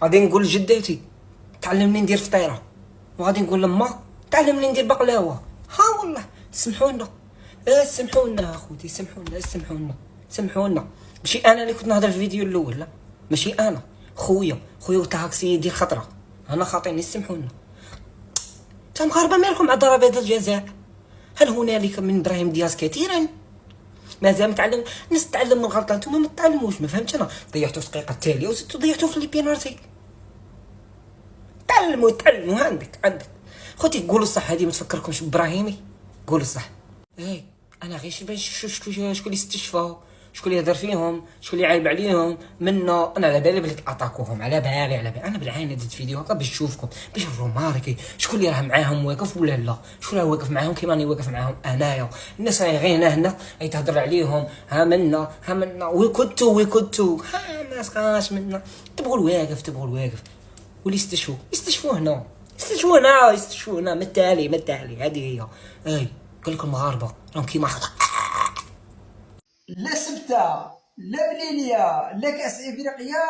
غادي نقول لجداتي تعلمني ندير فطيره، وغادي نقول لما تعلمني ندير بقلاوه. ها والله سمحونا، سمحونا اخوتي، سمحونا. ماشي انا اللي كنت نهضر في الفيديو الاول، لا ماشي انا، خويا وتاكسي يدير خطره، انا خاطيني سمحونا. تا مغاربه مالكم مع ضربات الجزاء؟ هل هنالك من ابراهيم دياز كثيرا؟ مازال متعلم، الناس تتعلم من الغلطه، نتوما ما تتعلموش. ما فهمتش انا، ضيعتو في الدقيقه التاليه وزدتو ضيعتو في لي بينالتي. تعلموا عندك خوتي. قولوا الصح، هذه ما تفكركمش بابراهيمي؟ قولوا الصح. انا غير باش شكون اللي استشفاو، شكون اللي هضر فيهم، شكون اللي عايب عليهم منا. انا على بالي بلي اتاكوهم، على بالي انا بالعين درت فيديو هكا باش نشوفكم، باش نروماركي شكون اللي راه معاهم واقف ولا لا، شكون راه واقف معاهم كيما راني واقف معاهم انايا. الناس راهي غير هنا تهضر عليهم، ها منا ويكدتو ها ما سقاش منا. تبغوا الواقف واللي يستشفوا هنا، ما التالي هذه هي. قال لكم المغاربه راهم كيما لا سبتة لا بليلية لا كاس افريقيا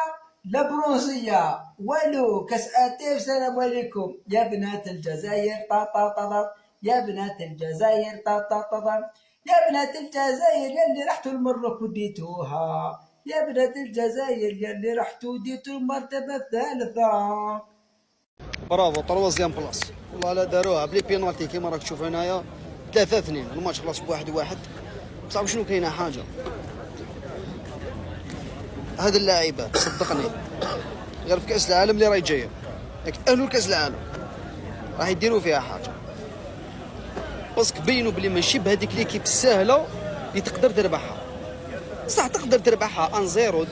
لا برونزية والو. كاس اتيف السلام عليكم يا بنات الجزائر طا طا طا طا، يا بنات الجزائر طا طا طا طا، يا بنات الجزائر يلي رحتوا المروك وديتوها، يا بنات الجزائر يلي رحتوا وديتوا المرتبة الثالثة. برافو تروازيام بلاص، والله لا داروها بلي بينالتي كيما راك تشوف هنايا 3-2. الماتش خلاص ب1-1. بصح شنو كاينه حاجه، هاد اللاعبات صدقني غير في كاس العالم اللي راهي جايه، راك تاهلوا لكاس العالم راح يديروا فيها حاجه، باسكو بينوا بلي ماشي بهذيك ليكيب الساهله اللي تقدر تربحها. صح تقدر تربحها 1-0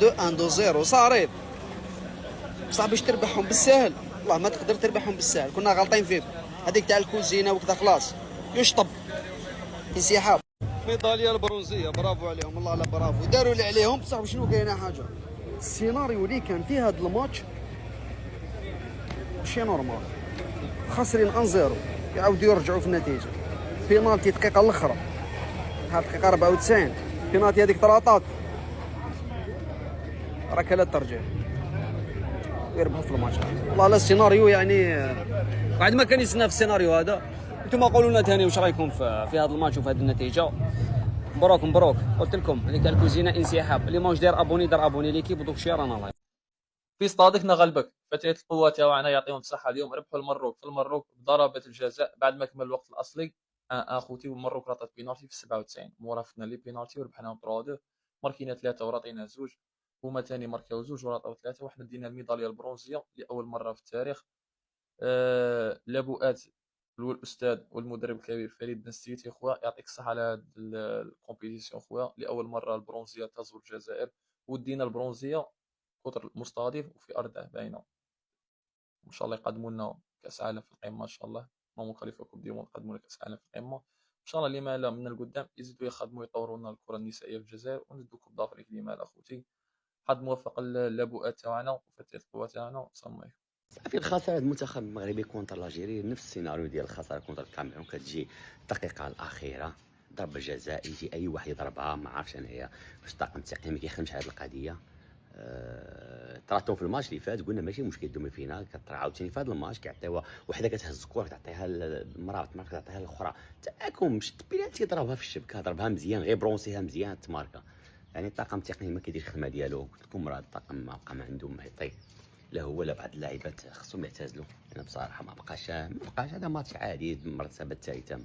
2-1-2-0 صاريت، بصح باش تربحهم بالساهل والله ما تقدر تربحهم بالساهل. كنا غالطين فيكم، هذيك تاع الكوزينه وكذا خلاص يشطب انسحاب. ميداليه البرونزيه برافو عليهم، والله لا برافو داروا اللي عليهم. بصح شنو كاينه حاجه، السيناريو اللي كان في هذا الماتش ماشي نورمال. خاسرين 1-0 يعاودوا يرجعوا في النتيجه، بينالتي الدقيقه الاخرى، هاد الدقيقه 94 بينالتي هذيك طراطات ركلات ترجيح ويربحوا في الماتش. والله لا السيناريو يعني بعد ما كان يسنى في السيناريو هذا. انتم قولوا لنا ثاني واش رايكم في هذا الماتش وفي هذه النتيجه. مبروك قلت لكم هذيك تاع الكوزينه انسحاب. اللي ماهوش داير ابوني دار ابوني ليكيب ودوك الشيء رانا لايف في صادقنا غلبك. فتيات القوة تاعنا يعطيهم الصحة اليوم ربحوا المروك في المروك بضربة الجزاء بعد ما كمل الوقت الأصلي. أخوتي والمروك رطت بينالتي في 97 مرافقنا لي بينالتي وربحناهم 3-2. ماركينا 3 ورطينا 2، هما ثاني ماركاو 2 ورطاو 3، وحنا دينا الميدالية البرونزية لأول مرة في التاريخ. لابوات الأستاذ والمدرب الكبير فريد نستيتي خويا يعطيك الصحة على هاد الكومبيتيسيون خويا، لأول مرة البرونزية تزور الجزائر ودينا البرونزية قطر المستضيف وفي ارضه باينه. ان شاء الله يقدموا لنا كاس عالم في القمه ان شاء الله، ما مخالفه كوب دي موند يقدموا لنا كاس عالم في القمه ان شاء الله. لما لا من القدام يزيدوا يخدموا يطوروا لنا الكره النسائيه في الجزائر وندوا كوب دافريك. لما لا اخوتي، حد موفق للابوات تاعنا وفتيات القوه تاعنا. السلام عليكم. صافي الخساره المنتخب المغربي كونتر لاجيري نفس السيناريو ديال الخساره كونتر الكاميرون، كتجي الدقيقه الاخيره ضربه جزاء يجي اي واحد يضربها. ما عرفتش انايا واش الطاقم التقني ما كيخدمش هذه القضيه. طراتهم في الماتش اللي فات قلنا ماشي مشكل دومي فينال، كطرا عاوتاني في هذا الماتش كيعطيوها وحده كتهز الكره كتعطيها المراه كتعطيها الاخرى تاعكم مشت بيلاتي ضربها في الشبكه، ضربها مزيان غير برونسيها مزيان تماركا. يعني الطاقم التقني ما كيديرش الخدمه ديالو. قلت لكم راه الطاقم ما بقى ما عندهم ما يعطي، لا هو لا بعض اللاعبات خصهم يعتزلوا. انا بصراحه ما بقاش هذا ماتش عادي المرتبه الثالثه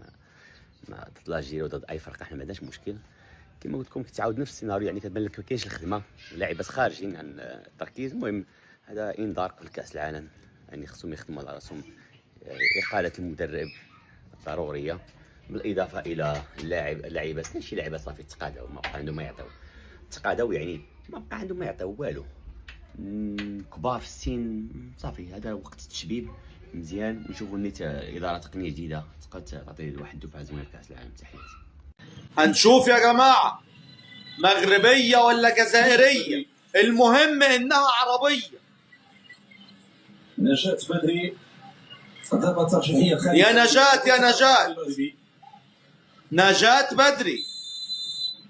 ما ضد لاجيري وضد اي فرقه حنا ما عندناش مشكل. كما قلت لكم كتعاود نفس السيناريو، يعني كتبان لك ما كاينش الخدمه، اللاعبات خارجين عن التركيز. المهم هذا انذار قبل كاس العالم، يعني خصهم يخدموا على راسهم. اقاله المدرب ضروريه، بالاضافه الى اللاعبات كاين شي لاعبات صافي تقادوا ما بقى عندهم ما يعطيو، تقادوا يعني ما بقى عندهم ما يعطيو والو. كبار في السن صافي هذا وقت التشبيب مزيان. نشوفوا نيت اداره تقنيه جديده تقدر تعطي واحد الدفعه زوينه في كاس العالم. تحياتي. هنشوف يا جماعة مغربية ولا جزائرية، المهم انها عربية. نجاة بدري ضربة ترجيحية خارج يا نجاة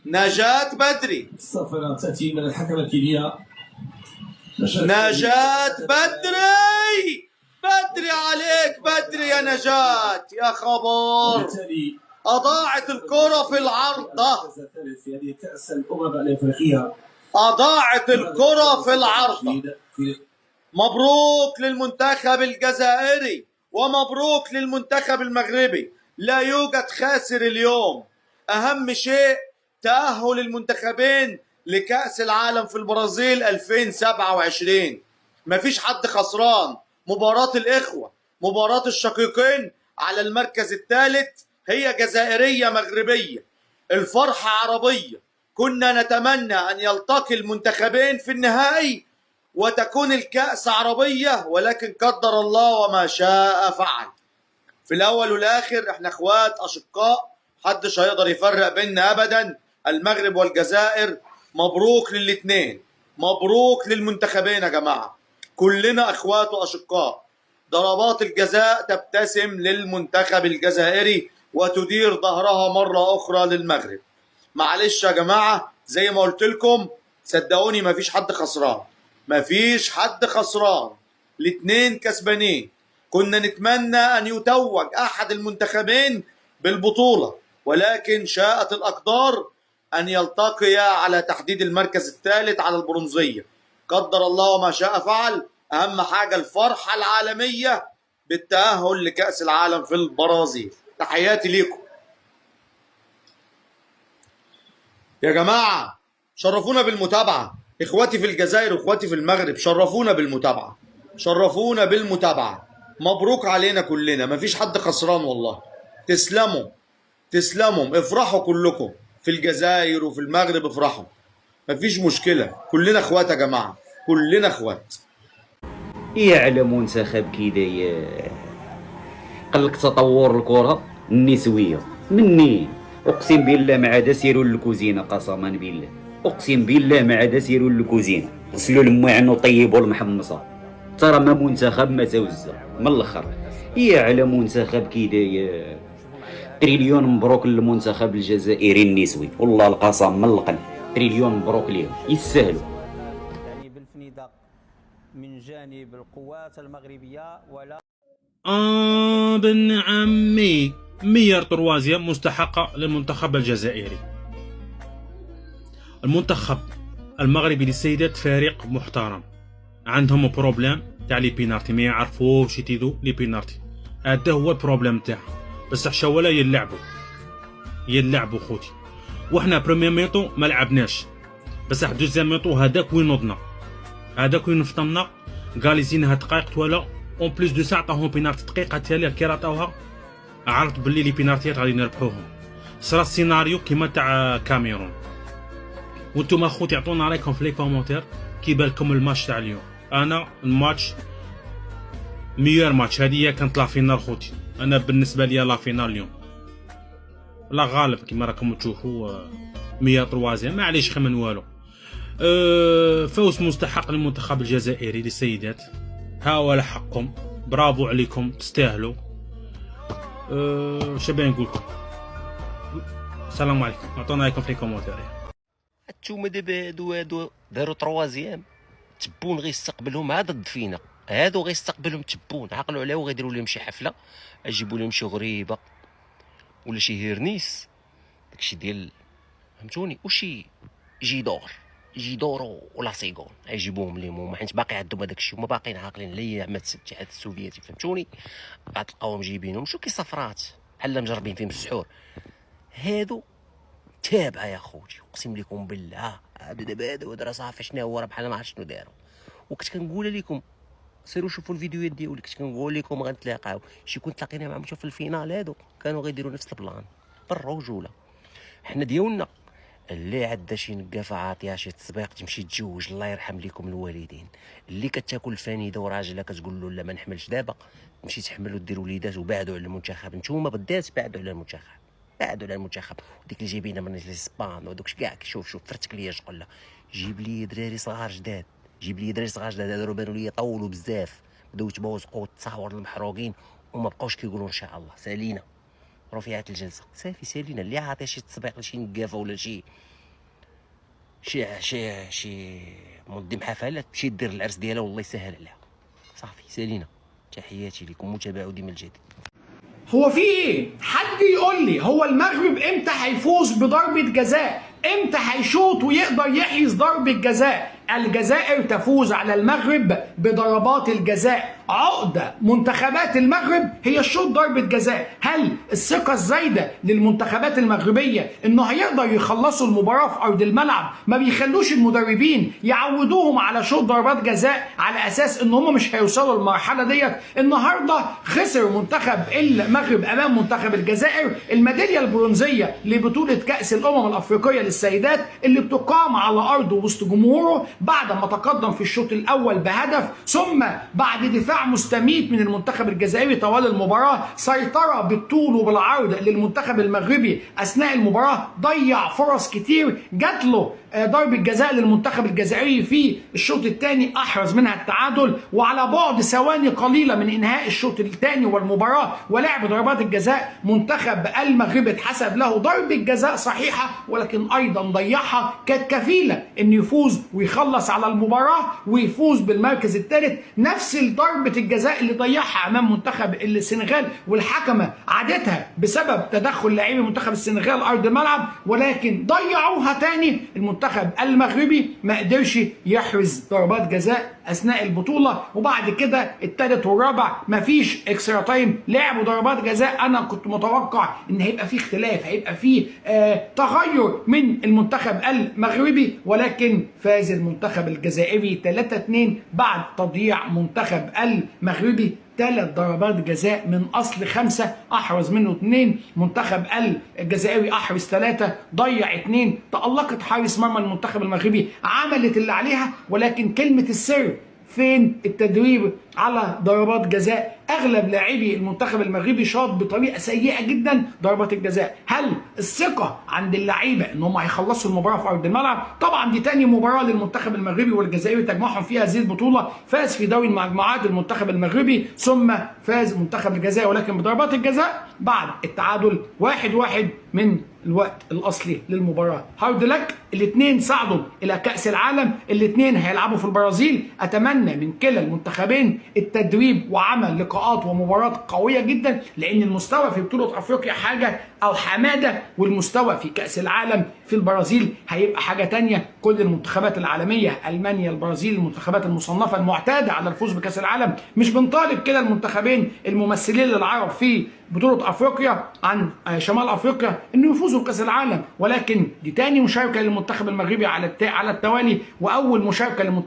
نجاة بدري. الصفرة تأتي من الحكم الكينيا نجاة بدري، بدري عليك، بدري يا نجاة، يا خبر بالتالي أضاعت الكرة في العارضة، الثالث في هذه كأس الأمم الأفريقية، أضاعت الكرة في العارضة. مبروك للمنتخب الجزائري ومبروك للمنتخب المغربي، لا يوجد خاسر اليوم. أهم شيء تأهل المنتخبين لكأس العالم في البرازيل 2027. مفيش حد خسران. مباراة الإخوة، مباراة الشقيقين على المركز الثالث هي جزائرية مغربية، الفرحة عربية. كنا نتمنى أن يلتقي المنتخبين في النهائي وتكون الكأس عربية، ولكن قدر الله وما شاء فعل. في الأول والآخر احنا اخوات أشقاء، محدش هيقدر يفرق بيننا أبدا. المغرب والجزائر، مبروك للاتنين، مبروك للمنتخبين يا جماعة، كلنا اخوات وأشقاء. ضربات الجزاء تبتسم للمنتخب الجزائري وتدير ظهرها مرة أخرى للمغرب. معلش يا جماعة، زي ما قلت لكم صدقوني مفيش حد خسران، مفيش حد خسران، الاتنين كسبانين. كنا نتمنى أن يتوج أحد المنتخبين بالبطولة، ولكن شاءت الأقدار أن يلتقيا على تحديد المركز الثالث على البرونزية. قدر الله وما شاء فعل. أهم حاجة الفرحة العالمية بالتأهل لكأس العالم في البرازيل. تحياتي ليكم يا جماعة، شرفونا بالمتابعة. إخواتي في الجزائر وإخواتي في المغرب، شرفونا بالمتابعة، شرفونا بالمتابعة. مبروك علينا كلنا، مفيش حد خسران والله. تسلموا تسلموا، افرحوا كلكم في الجزائر وفي المغرب، افرحوا، مفيش مشكلة، كلنا اخوات يا جماعة، كلنا اخوات. يعلم منتخب كي داير، قالك تطور الكرة النسوية منين؟ اقسم بالله ما عاد سيروا للكوزينة، قسما بالله اقسم بالله ما عاد سيروا للكوزينة، غسلوا الماعن وطيبوا المحمصة. ترى ما منتخب ما توزع من الاخر. يعلم منتخب كي داير. تريليون مبروك للمنتخب الجزائري النسوي، والله القسم من القلب تريليون مبروك ليهم، يستاهلوا. يعني بالفنيدق من جانب القوات المغربية ولا بن عمي مير تروازيام مستحقة للمنتخب الجزائري. المنتخب المغربي للسيدات فريق محترم، عندهم بروبليم تاع لي بينارتي، ما يعرفوش يتيدو لي بينارتي، هذا هو البروبليم تاعهم. بصح شوالا يلعبوا خوتي، وحنا بروميير ميطو ما لعبناش، بصح دوزيام ميطو هذاك وين نضنا، هذاك وين فطنا. غاليزينها دقائق ولا اون بليس دو ساعه عطاهم بينارتي دقيقه تاليه كي عطاوها عرفت باللي لي بينارتيات غادي نربحوهم. صرا السيناريو كيما تاع كاميرون. وانتم اخوتي عطونا رايكم في لي كومونتير كي بالكم الماتش تاع اليوم. انا الماتش ميور ماتش، هذه كانت لا فينال خوتي، انا بالنسبه لي لا فينال اليوم، لا غالب كيما راكم تشوفوا 103 معليش خمن والو. فوز مستحق للمنتخب الجزائري للسيدات، ها هو حقكم، برافو عليكم، تستاهلوا. شباب نقولكم السلام عليكم، عطونا رايكم في الكومنتات. انتوما دابا هادو داروا تروازيام، تبون غيستقبلهم عاد ضد فينا، هادو غيستقبلهم تبون، عقلوا عليها وغيديروا لهم شي حفله، يجيبوا لهم شي غريبه ولا شي هيرنيس، داكشي ديال فهمتوني، وشي جيدور ولا سيغون غيجيبوهم ليهم هما، حيت باقي عندهم هذاك الشيء، هما باقيين عاقلين على ايام الاتحاد السوفيتي فهمتوني، غتلقاوهم جايبينهم شو كي صفرات بحال مجربين فيهم السحور. هادو تابعه يا خوتي، اقسم لكم بالله دابا هادو هضره صافي، شنو هو راه بحال ما عرفت شنو داروا. وكنت كنقول لكم سيروا شوفوا الفيديوهات ديالي، كنت كنقول لكم غنتلاقاو شي كنت تلاقينا معاهم في الفينال، هادو كانوا غيديروا نفس البلان بالرجوله. حنا ديالنا اللي عندها شي نقافه عاطيها شي تسبيق تمشي تجوج، الله يرحم لكم الوالدين. اللي كتاكل الفانيده وراجلها كتقول له لا ما نحملش دابا، تمشي تحمل ودير وليدات وبعدوا على المنتخب. نتوما بالذات بعدوا على المنتخب، بعدوا على المنتخب. وديك اللي جايبينها من اسبان ودوكش كاع، شوف فرتك ليا شغل، جيب لي دراري صغار جداد، جيب لي دراري صغار جداد، هادو بانوا لي طولوا بزاف، بداو يتبوزقوا التصاور المحروقين وما بقاوش كيقولوا ان شاء الله سالينا رفيعات الجلسه، صافي سالينا. اللي عاطي شي تسبيق لشي نقافه ولا شي شي منظم حفلات تمشي دير العرس ديالها والله يسهل عليها. صافي سالينا. تحياتي لكم وتابعوا من الجديد. هو في ايه؟ حد يقول لي هو المغرب امتى هيفوز بضربة جزاء؟ امتى هيشوط ويقدر يحيز ضربة جزاء؟ الجزائر تفوز على المغرب بضربات الجزاء. عقدة منتخبات المغرب هي الشوط ضربة جزاء. هل الثقة الزايدة للمنتخبات المغربية انه هيقدر يخلصوا المباراة في ارض الملعب ما بيخلوش المدربين يعودوهم على شوط ضربات جزاء على اساس ان هم مش هيوصلوا للمرحلة ديت؟ النهارده خسر منتخب المغرب امام منتخب الجزائر الميدالية البرونزية لبطولة كأس الامم الافريقية للسيدات اللي بتقام على ارضه وسط جمهوره بعد ما تقدم في الشوط الاول بهدف، ثم بعد دفاع مستميت من المنتخب الجزائري طوال المباراه، سيطره بالطول وبالعرض للمنتخب المغربي اثناء المباراه، ضيع فرص كتير، جات له ضربه جزاء للمنتخب الجزائري في الشوط الثاني احرز منها التعادل، وعلى بعد ثواني قليله من انهاء الشوط الثاني والمباراه ولعب ضربات الجزاء منتخب المغرب اتحسب له ضربه جزاء صحيحه ولكن ايضا ضيعها، كانت كفيله انه يفوز ويخلص على المباراه ويفوز بالمركز الثالث. نفس ضربه الجزاء اللي ضيعها امام منتخب السنغال والحكمه عادتها بسبب تدخل لاعبي منتخب السنغال ارض الملعب، ولكن ضيعوها تاني. المنتخب المغربي ما قدرش يحرز ضربات جزاء اثناء البطوله، وبعد كده الثالث والرابع مفيش اكسترا تايم، لعبوا ضربات جزاء. انا كنت متوقع ان هيبقى في اختلاف، هيبقى في تغير من المنتخب المغربي، ولكن فاز المنتخب الجزائري 3-2 بعد تضييع منتخب المغربي 3 ضربات جزاء من اصل 5، احرز منه 2. منتخب الجزائري احرز 3، ضيع 2. تألقت حارس مرمى المنتخب المغربي، عملت اللي عليها، ولكن كلمة السر فين؟ التدريب على ضربات جزاء. اغلب لاعبي المنتخب المغربي شاط بطريقه سيئه جدا ضربات الجزاء. هل الثقه عند اللعيبه ان هم هيخلصوا المباراه في ارض الملعب؟ طبعا دي تاني مباراه للمنتخب المغربي والجزائري تجمعهم فيها هذه البطوله، فاز في دوري المجموعات المنتخب المغربي ثم فاز منتخب الجزائر ولكن بضربات الجزاء بعد التعادل 1-1 من الوقت الاصلي للمباراه. هارد لك، الاثنين صعدوا الى كاس العالم، الاثنين هيلعبوا في البرازيل. اتمنى من كلا المنتخبين التدريب وعمل لقاءات ومباريات قويه جدا، لان المستوى في بطوله افريقيا حاجه او حماده، والمستوى في كاس العالم في البرازيل هيبقى حاجه تانية. كل المنتخبات العالميه، المانيا، البرازيل، المنتخبات المصنفه المعتاده على الفوز بكاس العالم. مش بنطالب كده المنتخبين الممثلين للعرب في بطولة افريقيا عن شمال افريقيا انه يفوزوا بكاس العالم، ولكن دي تاني مشاركة للمنتخب المغربي على التوالي، واول مشاركة للمنتخب